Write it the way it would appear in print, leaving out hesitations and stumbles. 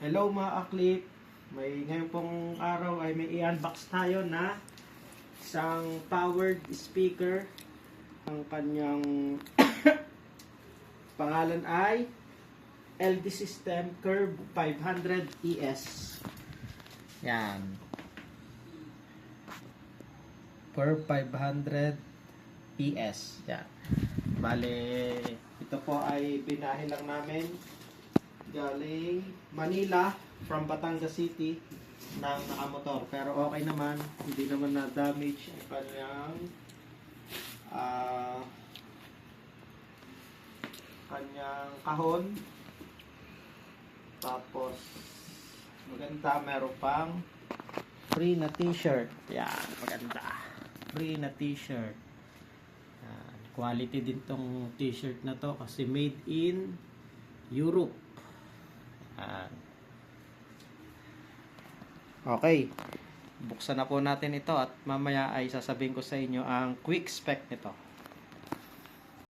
Hello mga aklip, ngayon pong araw ay may i-unbox tayo na isang powered speaker. Ang kanyang pangalan ay LD System Curve 500 ES. Yan. Curve 500 ES. Yan. Bale, ito po ay binahin lang namin galing Manila from Batangas City ng nakamotor, pero okay naman, hindi naman na damage ang kanyang kahon. Tapos maganda, meron pang free na t-shirt. Yan, maganda, free na t-shirt. Quality din tong t-shirt na to kasi made in Europe. Okay, buksan na po natin ito at mamaya ay sasabihin ko sa inyo ang quick spec nito.